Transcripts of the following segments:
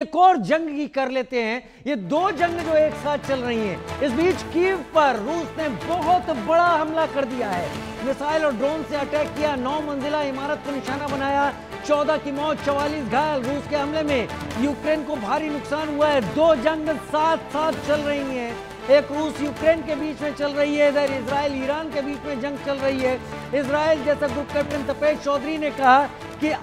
एक और जंग की कर लेते हैं। ये दो जंग जो एक साथ चल रही हैं। इस बीच कीव पर रूस ने बहुत बड़ा हमला कर दिया है। मिसाइल और ड्रोन से अटैक किया, 9 मंजिला इमारत को निशाना बनाया, 14 की मौत, 44 घायल। रूस के हमले में यूक्रेन को भारी नुकसान हुआ है। दो जंग साथ साथ चल रही हैं। एक रूस यूक्रेन के बीच में चल रही है, इधर इजराइल ईरान के बीच में जंग चल रही है। इजराइल जैसा ग्रुप कैप्टन तपेश चौधरी ने कहा कि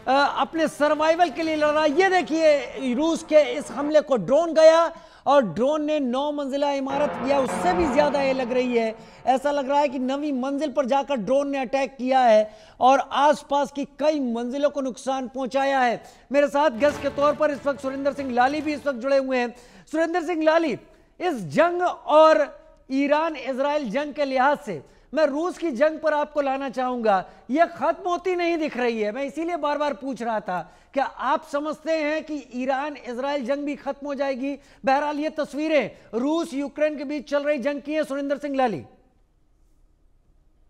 अपने सर्वाइवल के लिए लड़ रहा है। ये देखिए, रूस के इस हमले को ड्रोन गया और ड्रोन ने 9 मंजिला इमारत किया, उससे भी ज्यादा ये लग रही है। ऐसा लग रहा है कि 9वीं मंजिल पर जाकर ड्रोन ने अटैक किया है और आसपास की कई मंजिलों को नुकसान पहुंचाया है। मेरे साथ गेस्ट के तौर पर इस वक्त सुरेंद्र सिंह लाली भी इस वक्त जुड़े हुए हैं। सुरेंद्र सिंह लाली, इस जंग और ईरान इजराइल जंग के लिहाज से मैं रूस की जंग पर आपको लाना चाहूंगा। यह खत्म होती नहीं दिख रही है। मैं इसीलिए बार बार पूछ रहा था, क्या आप समझते हैं कि ईरान इजराइल जंग भी खत्म हो जाएगी? बहरहाल ये तस्वीरें रूस यूक्रेन के बीच चल रही जंग की है। सुरेंद्र सिंह लाली।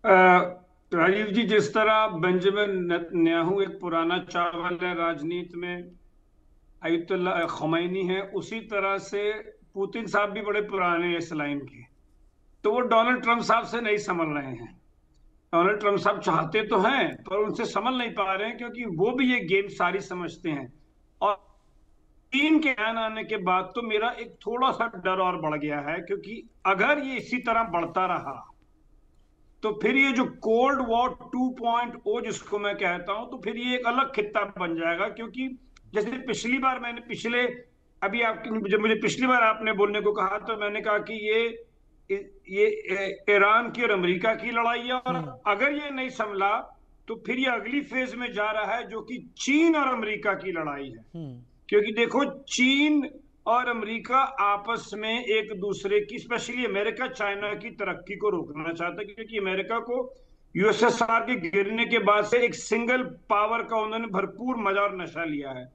राजीव जी, जिस तरह बेंजामिन नेतन्याहू एक पुराना चावल है राजनीति में, अयतुल्ला खमैनी है, उसी तरह से पुतिन साहब भी बड़े पुराने हैं इस लाइन के। तो वो डोनाल्ड ट्रंप साहब से नहीं संभल रहे हैं। डोनाल्ड ट्रंप साहब चाहते तो हैं पर उनसे संभल नहीं पा रहे हैं, क्योंकि वो भी ये गेम सारी समझते हैं। और चीन के बयान आने के बाद तो मेरा एक थोड़ा सा डर और बढ़ गया है, क्योंकि अगर ये इसी तरह बढ़ता रहा तो फिर ये जो कोल्ड वॉर 2.0 जिसको मैं कहता हूं, तो फिर ये एक अलग खित्ता बन जाएगा। क्योंकि जैसे पिछली बार अभी आपकी जब मुझे पिछली बार आपने बोलने को कहा तो मैंने कहा कि ये ईरान की और अमेरिका की लड़ाई है, और अगर ये नहीं संभला तो फिर ये अगली फेज में जा रहा है, जो कि चीन और अमेरिका की लड़ाई है। क्योंकि देखो, चीन और अमेरिका आपस में एक दूसरे की, स्पेशली अमेरिका चाइना की तरक्की को रोकना चाहता है, क्योंकि अमेरिका को यूएसएसआर के गिरने के बाद से एक सिंगल पावर का उन्होंने भरपूर मजा और नशा लिया है।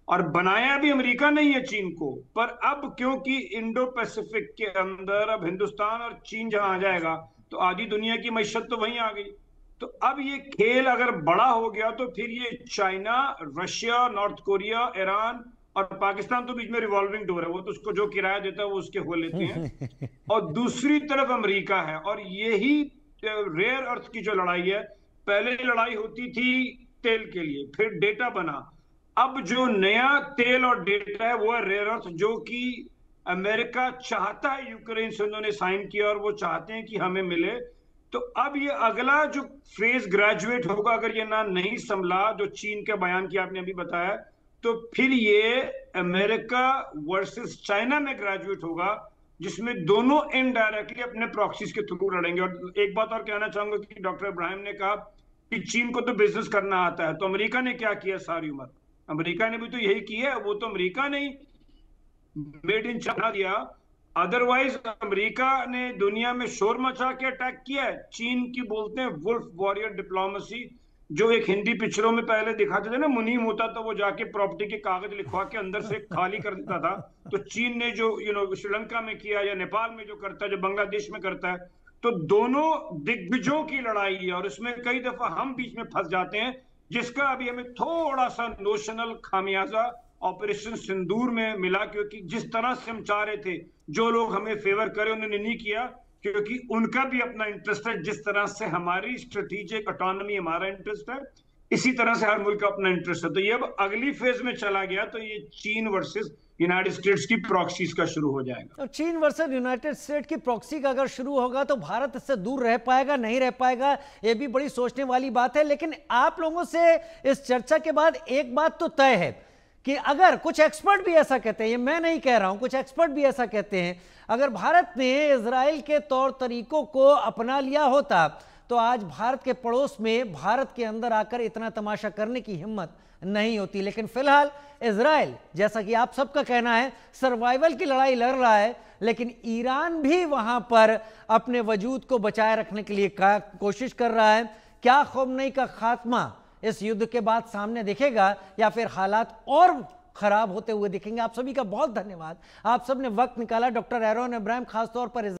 और बनाया भी अमेरिका नहीं है चीन को, पर अब क्योंकि इंडो पैसिफिक के अंदर अब हिंदुस्तान और चीन जहां आ जाएगा तो आधी दुनिया की मईशत तो वहीं आ गई। तो अब ये खेल अगर बड़ा हो गया तो फिर ये China, Russia, north Korea, Iran और पाकिस्तान तो बीच में रिवॉल्विंग डोर है, वो तो उसको जो किराया देता है वो उसके हो लेते हैं। और दूसरी तरफ अमेरिका है, और यही रेयर अर्थ की जो लड़ाई है, पहले लड़ाई होती थी तेल के लिए, फिर डेटा बना। अब जो नया तेल और डेटा है वो है रेयर अर्थ, जो कि अमेरिका चाहता है, यूक्रेन से उन्होंने साइन किया और वो चाहते हैं कि हमें मिले। तो अब ये अगला जो फेज ग्रेजुएट होगा, अगर ये ना नहीं संभला जो चीन के बयान की आपने अभी बताया, तो फिर ये अमेरिका वर्सेस चाइना में ग्रेजुएट होगा, जिसमें दोनों इनडायरेक्टली अपने प्रॉक्सीज के थ्रू लड़ेंगे। और एक बात और कहना चाहूंगा कि डॉक्टर इब्राहिम ने कहा कि चीन को तो बिजनेस करना आता है, तो अमेरिका ने क्या किया सारी उम्र? अमेरिका ने भी तो यही किया है। वो तो अमेरिका ने मेड इन चाइना दिया, अदरवाइज अमेरिका ने दुनिया में शोर मचा के अटैक किया है। चीन की बोलते हैं वुल्फ वॉरियर डिप्लोमेसी, जो एक हिंदी पिक्चरों में पहले दिखाते थे ना, मुनीम होता था वो जाके प्रॉपर्टी के कागज लिखवा के अंदर से खाली कर देता था। तो चीन ने जो श्रीलंका में किया, या नेपाल में जो करता है, जो बांग्लादेश में करता है, तो दोनों दिग्गजों की लड़ाई है। और इसमें कई दफा हम बीच में फंस जाते हैं, जिसका अभी हमें थोड़ा सा नोशनल खामियाजा ऑपरेशन सिंदूर में मिला। क्योंकि जिस तरह से हम चाह रहे थे जो लोग हमें फेवर करे, उन्होंने नहीं किया, क्योंकि उनका भी अपना इंटरेस्ट है। जिस तरह से हमारी स्ट्रेटेजिक ऑटोनॉमी हमारा इंटरेस्ट है, इसी तरह से हर मुल्क का अपना इंटरेस्ट है। तो ये अब अगली फेज में चला गया, तो ये चीन वर्सेस यूनाइटेड स्टेट्स की प्रॉक्सीज का शुरू हो जाएगा। तो चीन वर्सेस यूनाइटेड स्टेट्स की प्रॉक्सी का अगर शुरू होगा तो भारत इससे दूर रह पाएगा, नहीं रह पाएगा, ये भी बड़ी सोचने वाली बात है। लेकिन आप लोगों से इस चर्चा के बाद एक बात तो तय है कि अगर कुछ एक्सपर्ट भी ऐसा कहते हैं, ये मैं नहीं कह रहा हूं, कुछ एक्सपर्ट भी ऐसा कहते हैं, अगर भारत ने इजराइल के तौर तरीकों को अपना लिया होता तो आज भारत के पड़ोस में, भारत के अंदर आकर इतना तमाशा करने की हिम्मत नहीं होती। लेकिन फिलहाल इजराइल, जैसा कि आप सबका कहना है, सर्वाइवल की लड़ाई लड़ रहा है, लेकिन ईरान भी वहां पर अपने वजूद को बचाए रखने के लिए कोशिश कर रहा है। क्या ख़ोमेनी का खात्मा इस युद्ध के बाद सामने दिखेगा, या फिर हालात और खराब होते हुए दिखेंगे? आप सभी का बहुत धन्यवाद, आप सब ने वक्त निकाला। डॉक्टर एरोन इब्राहिम खासतौर पर